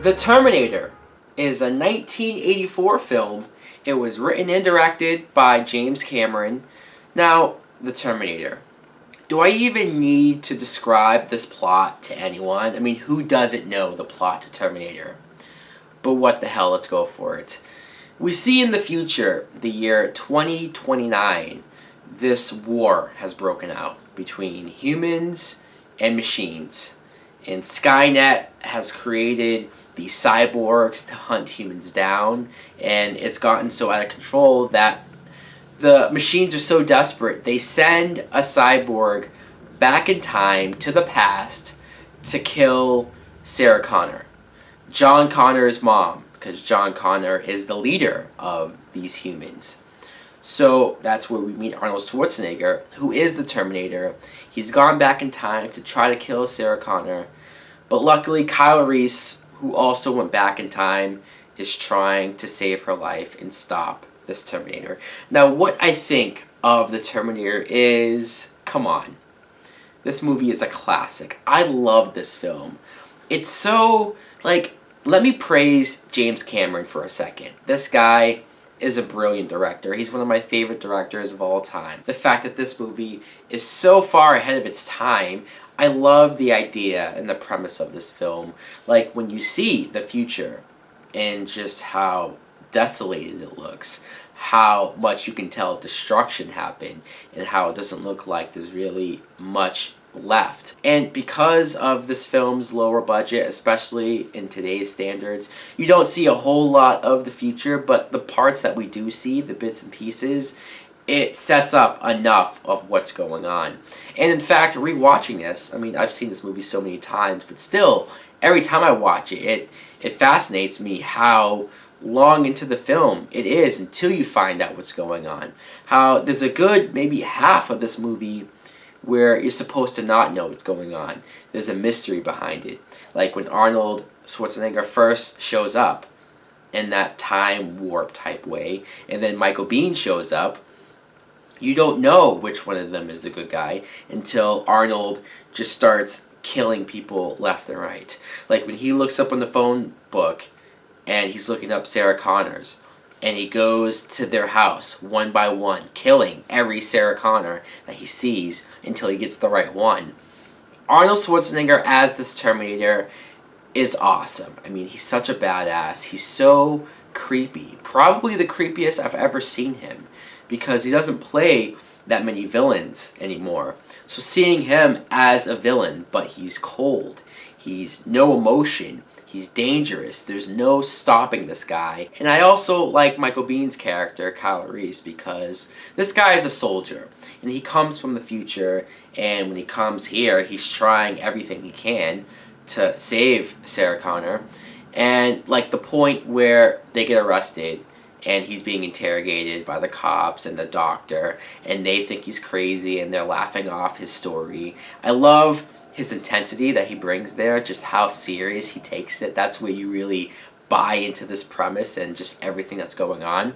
The Terminator is a 1984 film. It was written and directed by James Cameron. Now, The Terminator. Do I even need to describe this plot to anyone? I mean, who doesn't know the plot to Terminator? But what the hell, let's go for it. We see in the future, the year 2029, this war has broken out between humans and machines. And Skynet has created the cyborgs to hunt humans down, and it's gotten so out of control that the machines are so desperate, they send a cyborg back in time to the past to kill Sarah Connor, John Connor's mom, because John Connor is the leader of these humans. So that's where we meet Arnold Schwarzenegger, who is the Terminator. He's gone back in time to try to kill Sarah Connor, but luckily Kyle Reese, who also went back in time, is trying to save her life and stop this Terminator. Now, what I think of the Terminator is, come on, this movie is a classic. I love this film. It's so, let me praise James Cameron for a second. This guy is a brilliant director. He's one of my favorite directors of all time. The fact that this movie is so far ahead of its time, I love the idea and the premise of this film. Like when you see the future and just how desolated it looks, how much you can tell destruction happened, and how it doesn't look like there's really much left. And because of this film's lower budget, especially in today's standards, you don't see a whole lot of the future, but the parts that we do see, the bits and pieces, it sets up enough of what's going on. And in fact, rewatching this, I mean, I've seen this movie so many times, but still, every time I watch it, it fascinates me how long into the film it is until you find out what's going on. How there's a good maybe half of this movie where you're supposed to not know what's going on. There's a mystery behind it. Like when Arnold Schwarzenegger first shows up in that time warp type way, and then Michael Biehn shows up, you don't know which one of them is the good guy until Arnold just starts killing people left and right. Like when he looks up on the phone book and he's looking up Sarah Connor's, and he goes to their house one by one, killing every Sarah Connor that he sees until he gets the right one. Arnold Schwarzenegger as this Terminator is awesome. I mean, he's such a badass. He's so creepy. Probably the creepiest I've ever seen him, because he doesn't play that many villains anymore. So seeing him as a villain, but he's cold, he's no emotion, he's dangerous, there's no stopping this guy. And I also like Michael Biehn's character, Kyle Reese, because this guy is a soldier, and he comes from the future, and when he comes here, he's trying everything he can to save Sarah Connor. And like the point where they get arrested, and he's being interrogated by the cops and the doctor, and they think he's crazy, and they're laughing off his story. I love his intensity that he brings there, just how serious he takes it. That's where you really buy into this premise and just everything that's going on.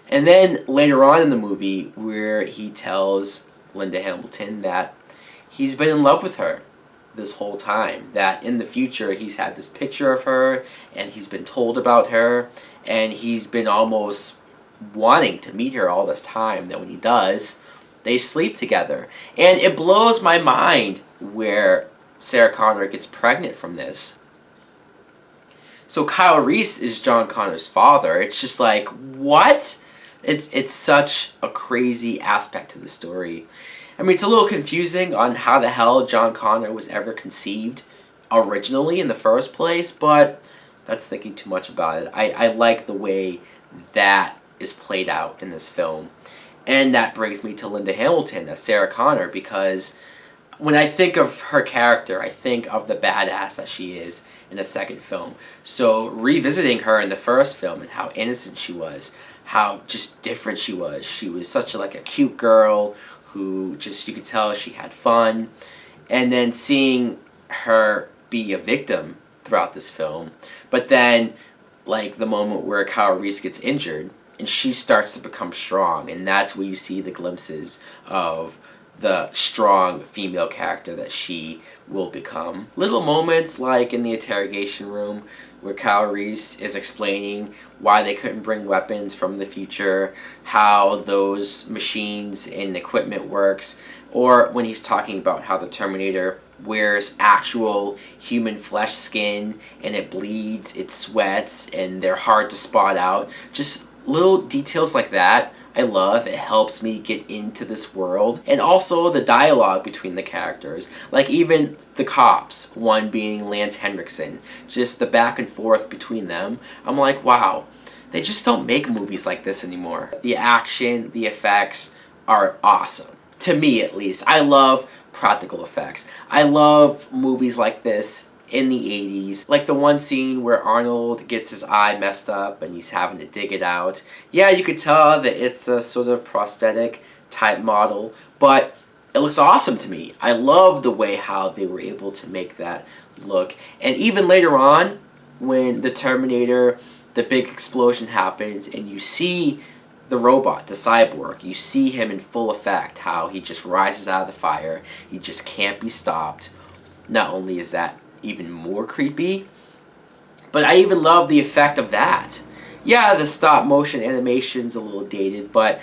And then later on in the movie, where he tells Linda Hamilton that he's been in love with her this whole time, that in the future he's had this picture of her, and he's been told about her, and he's been almost wanting to meet her all this time, that when he does, they sleep together. And it blows my mind where Sarah Connor gets pregnant from this. So Kyle Reese is John Connor's father. It's just like, what? It's such a crazy aspect to the story. I mean, it's a little confusing on how the hell John Connor was ever conceived originally in the first place, but that's thinking too much about it. I like the way that is played out in this film. And that brings me to Linda Hamilton as Sarah Connor, because when I think of her character, I think of the badass that she is in the second film. So revisiting her in the first film and how innocent she was, how just different she was. She was such a cute girl who just, you could tell she had fun. And then seeing her be a victim throughout this film. But then, the moment where Kyle Reese gets injured, and she starts to become strong, and that's where you see the glimpses of the strong female character that she will become. Little moments like in the interrogation room where Kyle Reese is explaining why they couldn't bring weapons from the future, how those machines and equipment works, or when he's talking about how the Terminator wears actual human flesh skin and it bleeds, it sweats, and they're hard to spot out. Just little details like that I love. It helps me get into this world. And also the dialogue between the characters. Like even the cops, one being Lance Henriksen. Just the back and forth between them. I'm like, wow, they just don't make movies like this anymore. The action, the effects are awesome. To me at least. I love practical effects. I love movies like this in the 80s. Like the one scene where Arnold gets his eye messed up and he's having to dig it out. Yeah, you could tell that it's a sort of prosthetic type model, but it looks awesome to me. I love the way how they were able to make that look. And even later on, when the Terminator, the big explosion happens and you see the robot, the cyborg, you see him in full effect, how he just rises out of the fire. He just can't be stopped. Not only is that even more creepy, but I even love the effect of that. Yeah, the stop motion animation's a little dated, but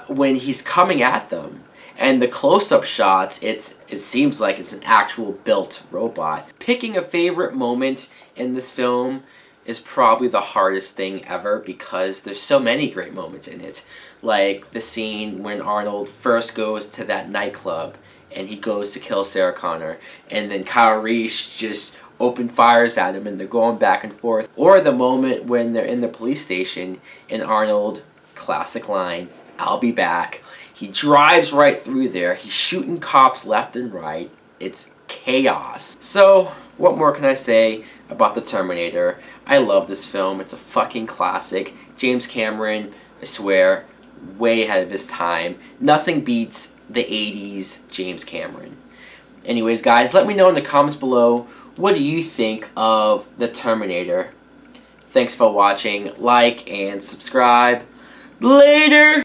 when he's coming at them and the close-up shots, it seems like it's an actual built robot. Picking a favorite moment in this film is probably the hardest thing ever because there's so many great moments in it. Like the scene when Arnold first goes to that nightclub and he goes to kill Sarah Connor, and then Kyle Reese just open fires at him and they're going back and forth. Or the moment when they're in the police station and Arnold, classic line, "I'll be back." He drives right through there. He's shooting cops left and right. It's chaos. So, what more can I say about the Terminator? I love this film. It's a fucking classic. James Cameron, I swear, way ahead of his time. Nothing beats the 80s James Cameron. Anyways, guys, let me know in the comments below, what do you think of the Terminator? Thanks for watching. Like and subscribe. Later!